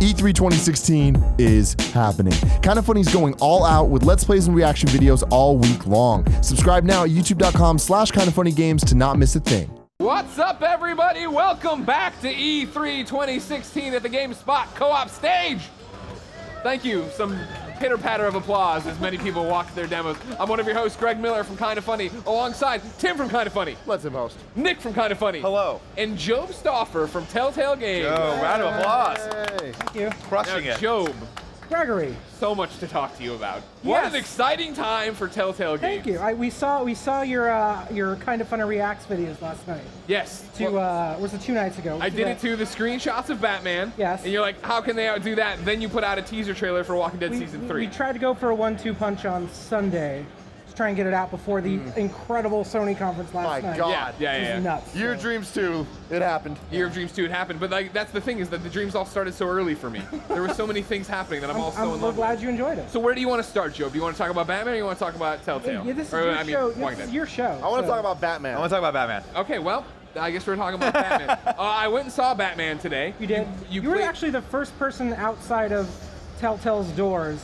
E3 2016 is happening. Kinda Funny's going all out with Let's Plays and reaction videos all week long. Subscribe now at youtube.com/kindafunnygames to not miss a thing. What's up, everybody? Welcome back to E3 2016 at the GameSpot co-op stage. Thank you. Some pitter-patter of applause as many people walk their demos. I'm one of your hosts, Greg Miller from Kinda Funny, alongside Tim from Kinda Funny. Let's him host. Nick from Kinda Funny. Hello. And Job Stauffer from Telltale Games. Yo, round of applause. Thank you. Crushing Now, it. Job, Gregory. so much to talk to you about. What Yes. an exciting time for Telltale Games. Thank you. We saw your Kinda Funny Reacts videos last night. Yes. Was it 2 nights ago? I did it too, the screenshots of Batman. Yes. And you're like, how can they outdo that? Then you put out a teaser trailer for Walking Dead Season 3. We tried to go for a 1-2 punch on Sunday to try and get it out before the incredible Sony conference last My night. God. Yeah. It was nuts. Year of so. Dreams 2, it happened. Year of Dreams 2, it happened. But like, that's the thing, is that the dreams all started so early for me. There were so many things happening that I'm all so in I'm love glad with. you enjoyed it. So where do you want to start, Joe? Do you want to talk about Batman or you want to talk about Telltale? Yeah, this is Or, your I mean, show. Walking This is Dead. your show. I want to so- talk about Batman. I want to talk about Batman. Okay, well, I guess we're talking about Batman. I went and saw Batman today. You did. You were played- actually the first person outside of Telltale's doors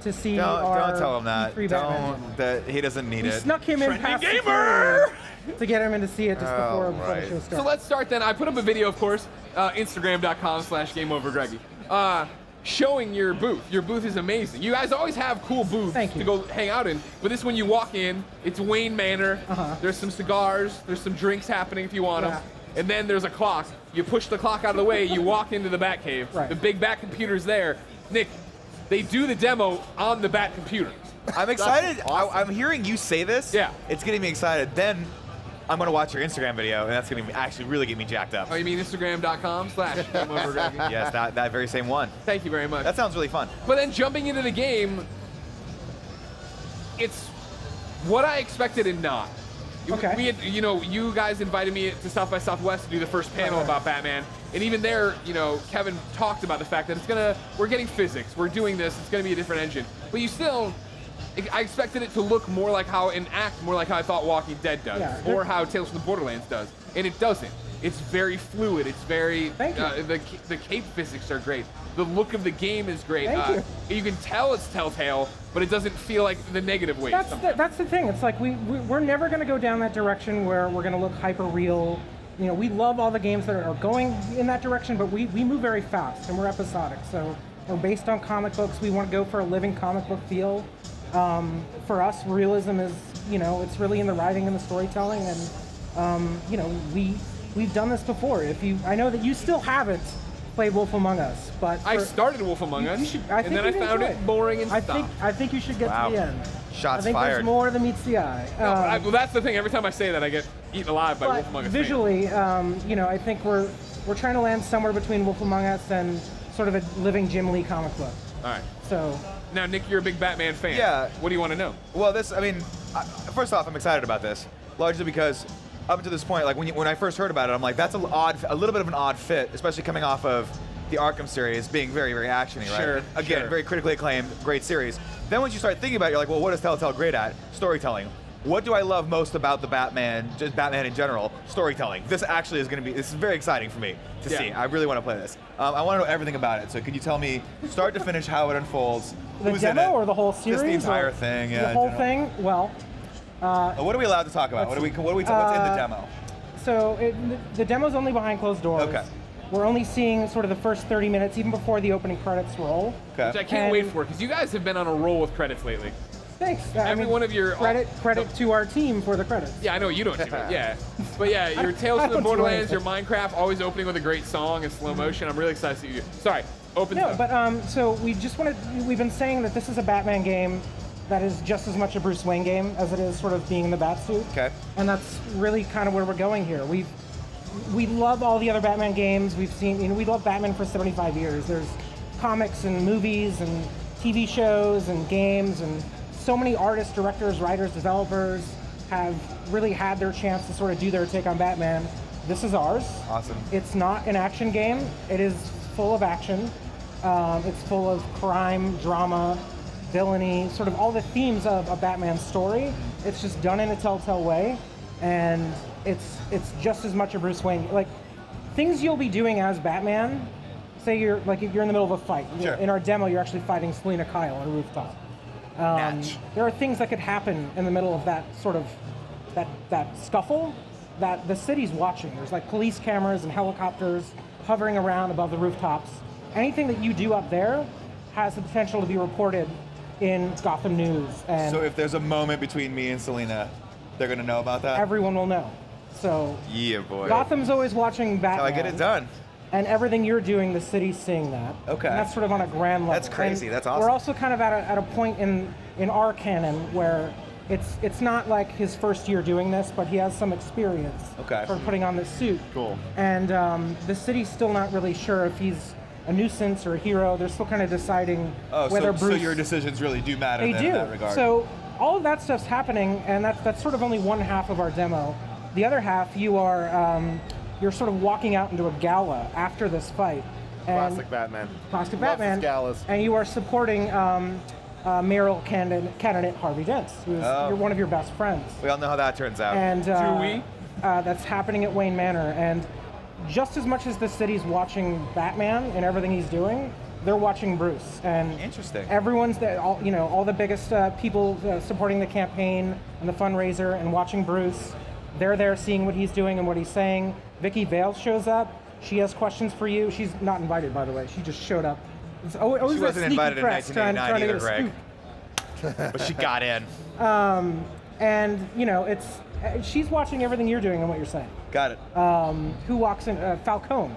to see our Don't tell him that. E3 Batman demo. That he doesn't need We it. snuck him in Trending past gamer! security to get him in to see it just before the right. show So started. let's start then. I put up a video, of course, Instagram.com/GameOverGreggy, showing your booth. Your booth is amazing. You guys always have cool booths Thank you. to go hang out in, but this one you walk in, it's Wayne Manor. There's some cigars, there's some drinks happening if you want them, and then there's a clock. You push the clock out of the way, you walk into the Batcave. Right. The big Bat computer's there. Nick, they do the demo on the Bat computer. I'm excited. awesome. I'm hearing you say this. Yeah. It's getting me excited. Then I'm going to watch your Instagram video, and that's going to actually really get me jacked up. Oh, you mean Instagram.com/GameOverGreggy? Yes, that very same one. Thank you very much. That sounds really fun. But then jumping into the game, it's what I expected and not. Okay. We had, you guys invited me to South by Southwest to do the first panel about Batman, and even there, Kevin talked about the fact that we're getting physics, we're doing this, it's gonna be a different engine. But I expected it to look more like how, and act more like how I thought Walking Dead does, Yeah. or how Tales from the Borderlands does, and it doesn't. It's very fluid. It's very. Thank you. The cape physics are great. The look of the game is great. Thank You can tell it's Telltale, but it doesn't feel like the negative way. That's the thing. It's like we're never going to go down that direction where we're going to look hyper real. We love all the games that are going in that direction, but we move very fast and we're episodic. So we're based on comic books. We want to go for a living comic book feel. For us, realism is it's really in the writing and the storytelling, and we've done this before. I know that you still haven't played Wolf Among Us, but I started Wolf Among Us, and then I found it boring and stopped. I think you should get to the end. Shots I think fired. there's more than meets the eye. Well, that's the thing. Every time I say that, I get eaten alive by but Wolf Among Us. visually, I think we're trying to land somewhere between Wolf Among Us and sort of a living Jim Lee comic book. All right. So Now, Nick, you're a big Batman fan. Yeah. What do you want to know? Well, first off, I'm excited about this, largely because up to this point, like when I first heard about it, I'm like, that's a little bit of an odd fit, especially coming off of the Arkham series being very, very actiony, right? Sure, Again, sure. very critically acclaimed, great series. Then once you start thinking about it, you're like, well, what is Telltale great at? Storytelling. What do I love most about the Batman, just Batman in general? Storytelling. This actually is this is very exciting for me to see. I really want to play this. I want to know everything about it. So could you tell me, start to finish, how it unfolds? the Who's in demo it? or the whole series? Just the entire or thing, yeah. The in whole general. thing. Well, What are we allowed to talk about? What's in the demo? So the demo's only behind closed doors. Okay. We're only seeing sort of the first 30 minutes, even before the opening credits roll. Okay. Which I can't And- wait for, because you guys have been on a roll with credits lately. Thanks. One of your credit to our team for the credits. Yeah, I know you don't do it. Yeah, but yeah, your Tales I from the don't do Borderlands, your anything. Minecraft, always opening with a great song in slow motion. I'm really excited to see you. Sorry, open. No, but so we've been saying that this is a Batman game that is just as much a Bruce Wayne game as it is sort of being in the Batsuit. Okay. And that's really kind of where we're going here. We love all the other Batman games. We love Batman for 75 years. There's comics and movies and TV shows and games, and so many artists, directors, writers, developers have really had their chance to sort of do their take on Batman. This is ours. Awesome. It's not an action game. It is full of action. It's full of crime, drama, villainy, sort of all the themes of a Batman story. It's just done in a Telltale way, and it's just as much a Bruce Wayne. Like, things you'll be doing as Batman say you're like you're in the middle of a fight. Sure. In our demo, you're actually fighting Selena Kyle on a rooftop. Natch. There are things that could happen in the middle of that sort of that scuffle that the city's watching. There's like police cameras and helicopters hovering around above the rooftops. Anything that you do up there has the potential to be reported in Gotham News, and So if there's a moment between me and Selena, they're gonna know about that. everyone will know. So Yeah, boy. Gotham's always watching Batman. How I get it done. And everything you're doing, the city's seeing that. Okay. And that's sort of on a grand level. That's crazy. And That's awesome. We're also kind of at a point in our canon where it's not like his first year doing this, but he has some experience Okay. for putting on this suit. Cool. And the city's still not really sure if he's a nuisance or a hero. They're still kind of deciding Oh, whether so Bruce. your decisions really do matter They then do. in that regard. So all of that stuff's happening, and that's sort of only one half of our demo. The other half, you are you're sort of walking out into a gala after this fight. And Classic Batman. Classic Loves Batman. his galas. And you are supporting mayoral candidate Harvey Dent, who's Oh. you're one of your best friends. we all know how that turns out. And Do we? That's happening at Wayne Manor, and just as much as the city's watching Batman and everything he's doing, they're watching Bruce. And Interesting. everyone's there, all the biggest people supporting the campaign and the fundraiser and watching Bruce. They're there seeing what he's doing and what he's saying. Vicky Vale shows up. She has questions for you. She's not invited, by the way. She just showed up. It's always She that wasn't sneaky invited in press trying 1989 to either, get a Greg. scoop. But she got in. And she's watching everything you're doing and what you're saying. Got it. Who walks in? Falcone.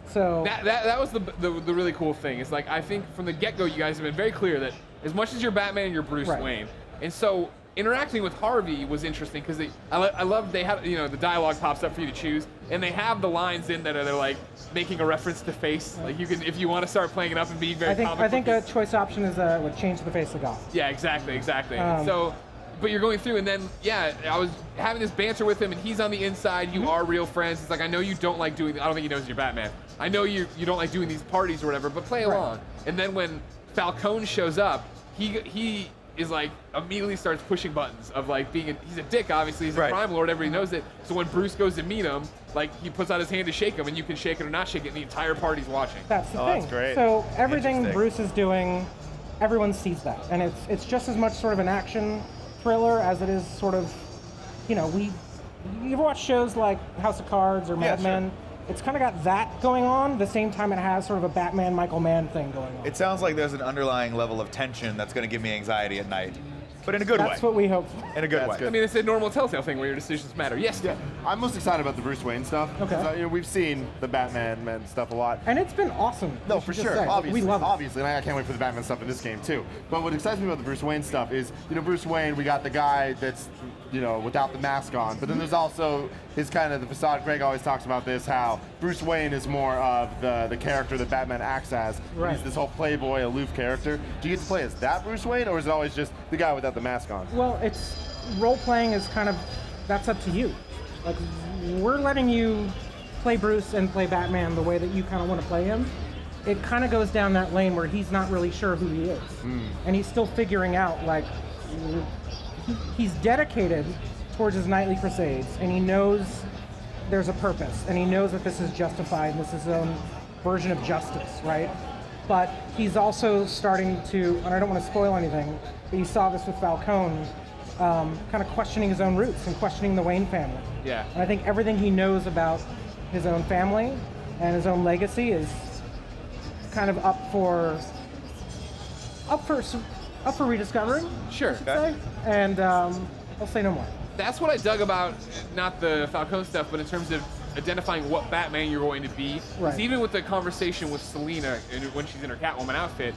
So That was the really cool thing. It's like, I think from the get-go, you guys have been very clear that as much as you're Batman, you're Bruce Right. Wayne. And so interacting with Harvey was interesting because I love they have, the dialogue pops up for you to choose, and they have the lines in that they're like making a reference to face. Like you can, if you want to start playing it up and being very I think a comic choice option is would change the face of Gotham. yeah, exactly. So, but you're going through, and then I was having this banter with him, and he's on the inside. You are real friends. It's like, I know you don't like doing. I don't think he knows you're Batman. I know you don't like doing these parties or whatever, but play along. And then when Falcone shows up, he is like immediately starts pushing buttons of like he's a dick, obviously. He's a Right. crime lord. Everybody knows it. So when Bruce goes to meet him, like he puts out his hand to shake him, and you can shake it or not shake it, and the entire party's watching. That's the Oh, thing. that's great. So everything Interesting. Bruce is doing, everyone sees that, and it's just as much sort of an action thriller as it is sort of, you ever watch shows like House of Cards or Mad sure. Men? It's kind of got that going on the same time it has sort of a Batman Michael Mann thing going on. It sounds like there's an underlying level of tension that's going to give me anxiety at night, but in a good That's way. what we hope for. In a good That's way. good. I mean, it's a normal Telltale thing where your decisions matter. Yes. Yeah, I'm most excited about the Bruce Wayne stuff. Okay. 'Cause, we've seen the Batman stuff a lot. And it's been awesome. No, we for should just sure. say. Obviously, We love it. obviously, and I can't wait for the Batman stuff in this game too. But what excites me about the Bruce Wayne stuff is, Bruce Wayne, we got the guy that's, without the mask on. But then there's also his kind of the facade. Greg always talks about this, how Bruce Wayne is more of the character that Batman acts as. Right. He's this whole playboy, aloof character. Do you get to play as that Bruce Wayne, or is it always just the guy without the mask on? Well, it's role playing is kind of that's up to you. Like we're letting you play Bruce and play Batman the way that you kind of want to play him. It kind of goes down that lane where he's not really sure who he is, and he's still figuring out. Like he's dedicated towards his nightly crusades, and he knows there's a purpose, and he knows that this is justified, and this is his own version of justice, right? But he's also starting to, and I don't want to spoil anything, but you saw this with Falcone, kind of questioning his own roots and questioning the Wayne family. Yeah. And I think everything he knows about his own family and his own legacy is kind of up for rediscovering. Sure. I should say. And I'll say no more. That's what I dug about, not the Falcone stuff, but in terms of identifying what Batman you're going to be. 'Cause Right. even with the conversation with Selena when she's in her Catwoman outfit,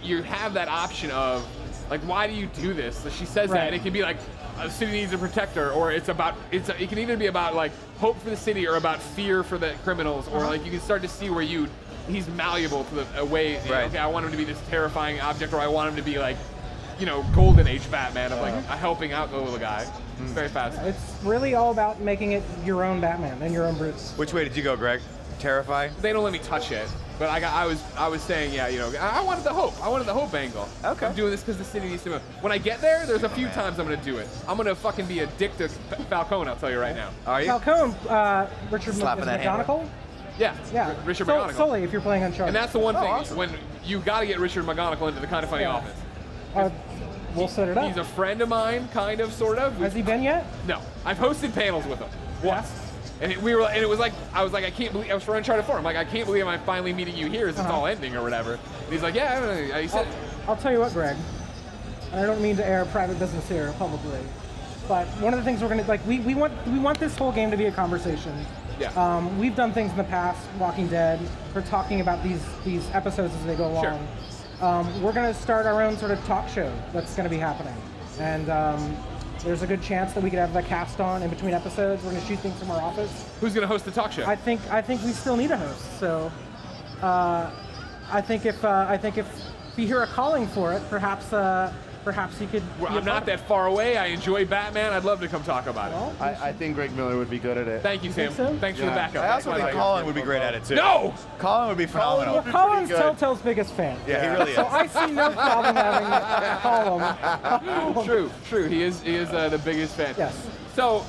you have that option of, like, why do you do this? So she says that, Right. and it can be like, the city needs a protector, or it can either be about, like, hope for the city or about fear for the criminals, or, like, you can start to see where he's malleable to a way, Right. okay, I want him to be this terrifying object, or I want him to be, like, golden age Batman of, like, helping out the little guy. It's very fascinating. It's really all about making it your own Batman and your own Bruce. Which way did you go, Greg? Terrifying? They don't let me touch it, but I was saying, yeah, I wanted the hope. I wanted the hope angle. Okay. I'm doing this because the city needs to move. When I get there, there's a few times I'm gonna do it. I'm gonna fucking be a dick to Falcone. I'll tell you right now. Are you? Falcone, Richard Slapping that McGonagall. Yeah. Yeah. Richard So- McGonagall. Solely if you're playing Uncharted. And that's the one thing awesome. when you got to get Richard McGonagall into the Kind of Funny Yeah. office. We'll set it up. He's a friend of mine, kind of, sort of. Has he been yet? No, I've hosted panels with him once, and it was like I was like I can't believe I was for Uncharted 4. I'm like I can't believe I'm finally meeting you here. As it's all ending or whatever. And he's like, yeah. He said, I'll tell you what, Greg. And I don't mean to air private business here publicly, but one of the things we're gonna like we want this whole game to be a conversation. Yeah. We've done things in the past, Walking Dead. We're talking about these episodes as they go along. Sure. We're gonna start our own sort of talk show that's gonna be happening, and there's a good chance that we could have the cast on in between episodes. We're gonna shoot things from our office. who's gonna host the talk show? I think we still need a host. So I think if you hear a calling for it, perhaps you could. Well, be a I'm not part. that far away. I enjoy Batman. I'd love to come talk about it. Well, I think Greg Miller would be good at it. Thank you, Sam. think so? Thanks for the Yeah. backup. I also Thanks, think Mike. Colin would be great at it too. No. Colin would be phenomenal. well, be Colin's pretty good. Telltale's biggest fan. Yeah, he really is. So I see no problem having Colin. True. He is the biggest fan. Yes. So,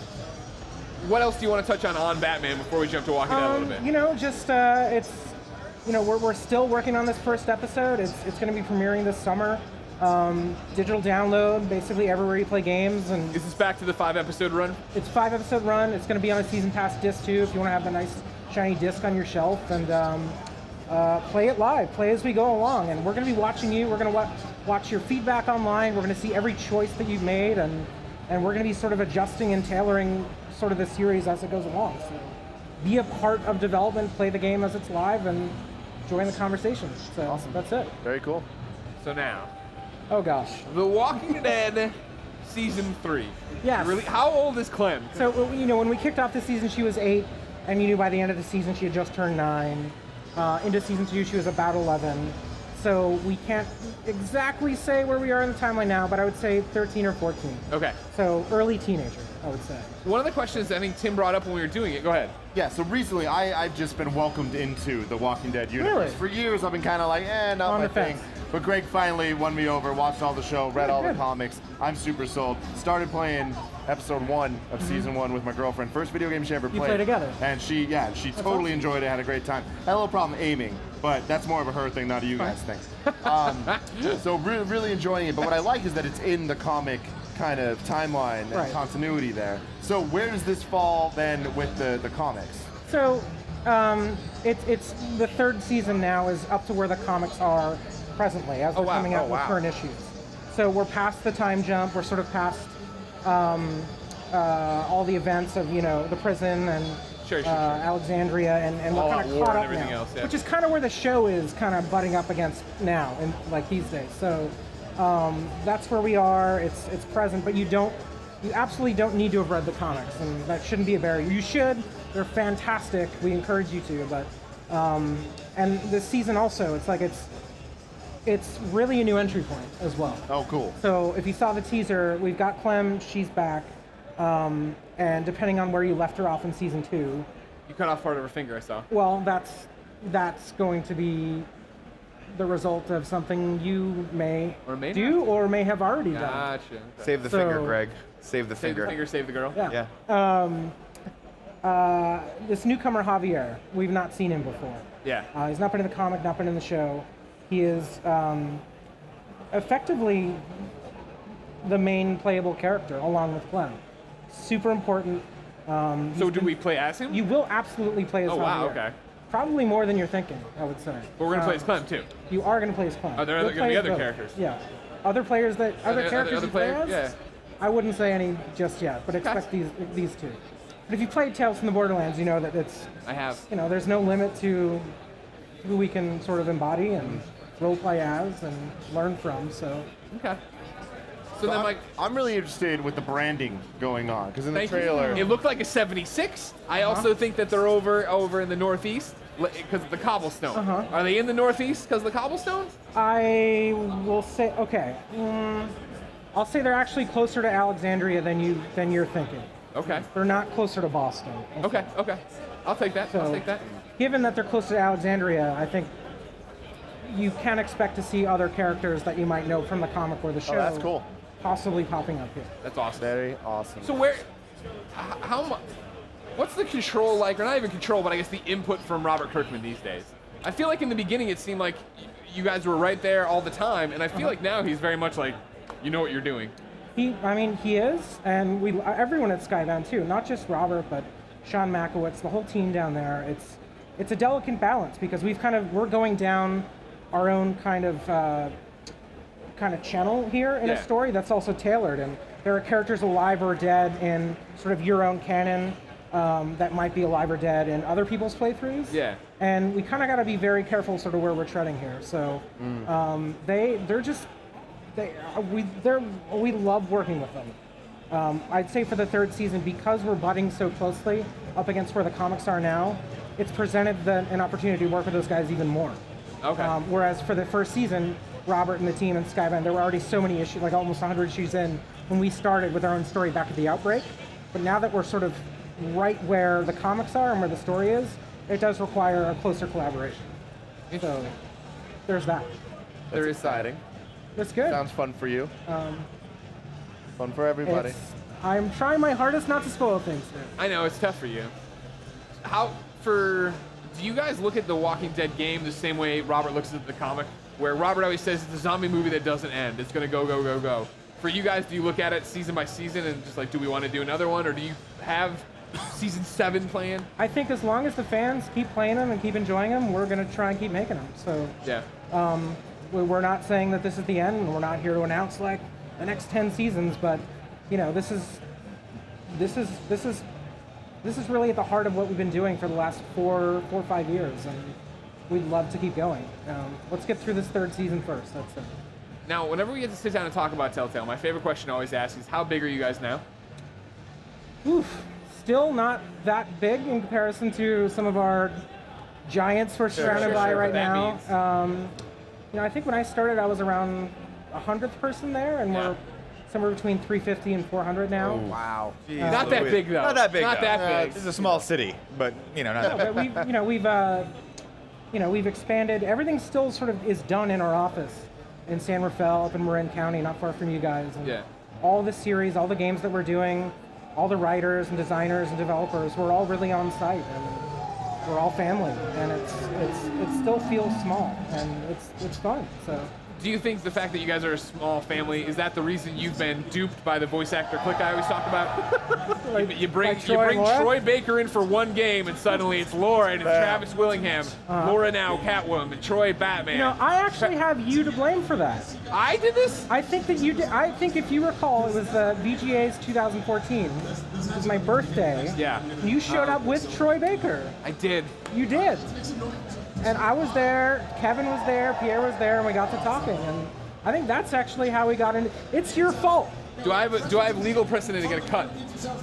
what else do you want to touch on Batman before we jump to Walking Dead a little bit? You know, just it's, you know, we're still working on this first episode. It's going to be premiering this summer. Digital download, basically everywhere you play games, and Is this back to the 5-episode run? it's 5-episode run. It's going to be on a season pass disc too, if you want to have the nice shiny disc on your shelf, and play it live. Play as we go along, and we're going to be watching you. We're going to watch your feedback online. We're going to see every choice that you've made, and we're going to be sort of adjusting and tailoring sort of the series as it goes along. So be a part of development, play the game as it's live, and join the conversation. So awesome. That's it. Very cool. So now, Oh gosh. The Walking Dead season 3. Yes. Really? How old is Clem? So, you know, when we kicked off the season, she was 8, and you knew by the end of the season she had just turned 9. Into season 2, she was about 11. So we can't exactly say where we are in the timeline now, but I would say 13 or 14. Okay. So early teenager, I would say. One of the questions I think Tim brought up when we were doing it. Go ahead. Yeah, so recently I've just been welcomed into the Walking Dead universe. Really? For years I've been kind of like, not On my the thing. fence. But Greg finally won me over, watched all the show, read all the good. comics. I'm super sold. Started playing episode 1 of season 1 with my girlfriend. First video game she ever played. play together? And she totally awesome. enjoyed it, had a great time. Had a little problem aiming, but that's more of a her thing, not a you guys thing. So really enjoying it. But what I like is that it's in the comic kind of timeline and Right. continuity there. So where does this fall then with the comics? So it's the third season now is up to where the comics are presently as they're wow. coming out Oh, with wow. current issues. So we're past the time jump. We're sort of past all the events of, you know, the prison and Sure. Alexandria, and we're All kind out of war caught and up everything now, else, yeah. which is kind of where the show is kind of butting up against now, and like these days. So that's where we are. It's present, but you absolutely don't need to have read the comics, and that shouldn't be a barrier. You should. They're fantastic. We encourage you to, but and this season also, it's really a new entry point as well. Oh, cool. So if you saw the teaser, we've got Clem, she's back, and depending on where you left her off in season 2, You cut off part of her finger, I saw. well, that's going to be the result of something you may Or may do not. or may have already done. Gotcha. Okay. Save the So- finger, Greg. Save the Save the finger. finger, save the girl. Yeah. Yeah. This newcomer Javier, we've not seen him before. Yeah. He's not been in the comic, not been in the show. He is effectively the main playable character along with Clem. Super important. So do we play as him? You will absolutely play as Oh, Javier. wow, okay. Probably more than you're thinking, I would say. But we're gonna play as Clem too. You are going to play as Clem. Are there You'll gonna be play as other both. characters? Yeah. Other players other there characters other you play players? as? Yeah. I wouldn't say any just yet, but expect these two. But if you played Tales from the Borderlands, you know that it's, I have. you know, there's no limit to who we can sort of embody and role play as and learn from. So Okay. So then, like, I'm really interested with the branding going on because in the thank you. trailer, It looked like a 76. I also think that they're over in the Northeast because of the cobblestone. Are they in the Northeast because of the cobblestone? I will say, okay, I'll say they're actually closer to Alexandria than you're thinking. Okay. They're not closer to Boston. Okay. I'll take that. I'll So, take that. given that they're closer to Alexandria, I think you can expect to see other characters that you might know from the comic or the show. that's cool. Possibly popping up here. That's awesome. very awesome. So where, how much? what's the control like, or not even control, but I guess the input from Robert Kirkman these days? I feel like in the beginning it seemed like you guys were right there all the time, and I feel like now he's very much like, you know what you're doing. He is, and everyone at Skybound too, not just Robert, but Sean Makowitz, the whole team down there. It's a delicate balance because we're going down our own kind of channel here in a story that's also tailored, and there are characters alive or dead in sort of your own canon that might be alive or dead in other people's playthroughs. Yeah. And we kind of got to be very careful sort of where we're treading here. So we love working with them. I'd say for the third season, because we're butting so closely up against where the comics are now, it's presented an opportunity to work with those guys even more. Okay. Whereas for the first season, Robert and the team and Skybound, there were already so many issues, like almost 100 issues in when we started with our own story back at the Outbreak. But now that we're sort of right where the comics are and where the story is, it does require a closer collaboration. So there's that. That's exciting. That's good. Sounds fun for you. Fun for everybody. I'm trying my hardest not to spoil things here. I know, it's tough for you. Do you guys look at the Walking Dead game the same way Robert looks at the comic? Where Robert always says it's a zombie movie that doesn't end. It's going to go, go, go, go. For you guys, do you look at it season by season and just like, do we want to do another one? Or do you have season 7 planned? I think as long as the fans keep playing them and keep enjoying them, we're going to try and keep making them. So yeah. We're not saying that this is the end, and we're not here to announce like the next 10 seasons, but you know, this is really at the heart of what we've been doing for the last 4 or 5 years, and we'd love to keep going. Let's get through this third season first. That's it. Now, whenever we get to sit down and talk about Telltale, my favorite question I always ask is, how big are you guys now? Oof, still not that big in comparison to some of our giants we're surrounded by right now. I think when I started, I was around 100th person there, and we're somewhere between 350 and 400 now. Oh, wow. Jeez, Not that big though. Not that big. Not though. that big. It's a small city, but not that big. But we've expanded. Everything still sort of is done in our office in San Rafael, up in Marin County, not far from you guys. And all the series, all the games that we're doing, all the writers and designers and developers, we're all really on site, and we're all family, and it still feels small, and it's fun. So. Do you think the fact that you guys are a small family, is that the reason you've been duped by the voice actor clique I always talk about? you bring Troy Baker in for one game, and suddenly it's Laura and it's Travis Willingham. Laura now Catwoman, and Troy Batman. I actually have you to blame for that. I did this? I think that you did. I think if you recall, it was VGA's 2014. It was my birthday. Yeah. You showed up with Troy Baker. I did. You did. And I was there, Kevin was there, Pierre was there, and we got to talking. And I think that's actually how we got into. It's your fault. Do I have legal precedent to get a cut,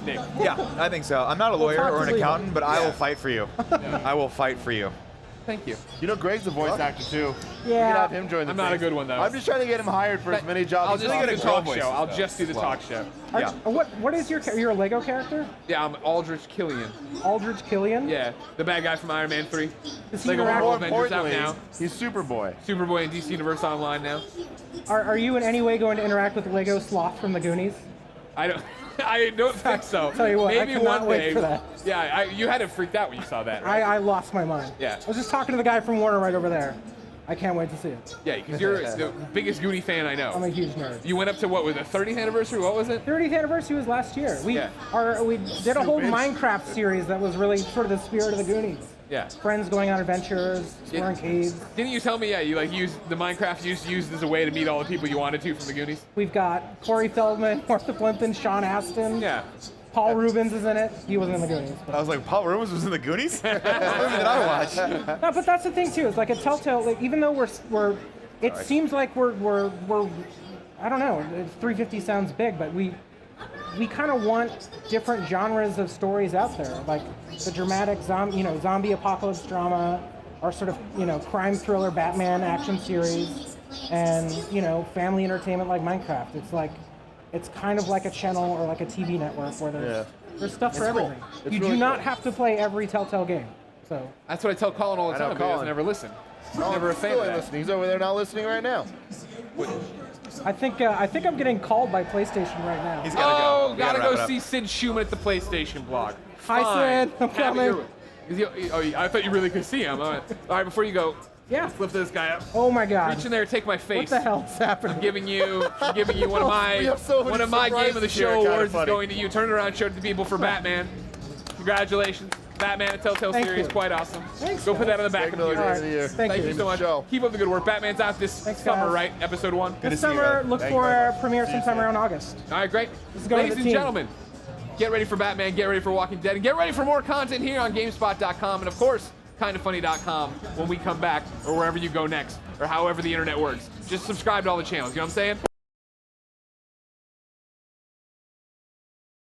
Nick? Yeah, I think so. I'm not a lawyer or an accountant, but I will fight for you. I will fight for you. Thank you. Greg's a voice actor too. Yeah. We can have him join the I'm not a good one though. I'm just trying to get him hired for as many jobs. I'll as just possible. do the talk show. I'll just do the talk show. Yeah. What is you're a Lego character? Yeah, I'm Aldrich Killian. Aldrich Killian? Yeah, the bad guy from Iron Man 3. Does he Lego interact- Marvel More Avengers out importantly, now. he's Superboy. Superboy and DC Universe Online now. Are you in any way going to interact with Lego Sloth from the Goonies? I don't think so. Tell you what, I maybe cannot one wait day. for that. Yeah, you had it freaked out when you saw that, right? I lost my mind. Yeah. I was just talking to the guy from Warner right over there. I can't wait to see it. Yeah, because you're the biggest Goonie fan I know. I'm a huge nerd. You went up to what was it, 30th anniversary? What was it? 30th anniversary was last year. We did a whole Stupid. Minecraft series that was really sort of the spirit of the Goonies. Yeah. Friends going on adventures, exploring caves. Didn't you tell me? Yeah, you like used the Minecraft used as a way to meet all the people you wanted to from the Goonies. We've got Corey Feldman, Martha Plimpton, Sean Astin. Yeah. Paul Rubens is in it. He wasn't in the Goonies. But. I was like, Paul Rubens was in the Goonies? What movie did I watch? No, but that's the thing too. It's like a Telltale. Like, even though it seems like we're I don't know. 350 sounds big, but we kind of want different genres of stories out there, like the dramatic zombie apocalypse drama, or sort of crime thriller Batman action series, and family entertainment like Minecraft. It's kind of like a channel or like a TV network where there's stuff for everything. It's You really do not cool. have to play every Telltale game. So That's what I tell Colin all the I know, time, but he doesn't Colin. ever listen. He's Oh, never a he's fan still of ain't that. listening. He's over there not listening right now. I think I'm getting called by PlayStation right now. He's gotta go. Oh, We gotta wrap go it up. see Sid Schumann at the PlayStation blog. Hi, fine. Sid. I'm Happy coming. you're- Is he, oh, I thought you really could see him. All right, before you go, Yeah. let's lift this guy up. Oh my God. Reach in there, take my face. What the hell's happening? I'm giving you one of my We have so many one of my Game of the surprises here, Show kinda awards is funny. going to you. Turn it around, show it to the people for Batman. Congratulations, Batman and Telltale Thank series, you. quite awesome. Thanks, Go put that guys. on the back Take of the another computer. game of the year. Thank Thank you. you so much. Show. Keep up the good work. Batman's out this Thanks, summer, guys. right? Episode 1. Good to This see you, summer, man. look Thank you, for man. a premiere sometime around August. All right, great. is going to Ladies the and team. gentlemen, get ready for Batman, get ready for Walking Dead, and get ready for more content here on GameSpot.com and, of course, KindaFunny.com when we come back or wherever you go next or however the internet works. Just subscribe to all the channels, you know what I'm saying?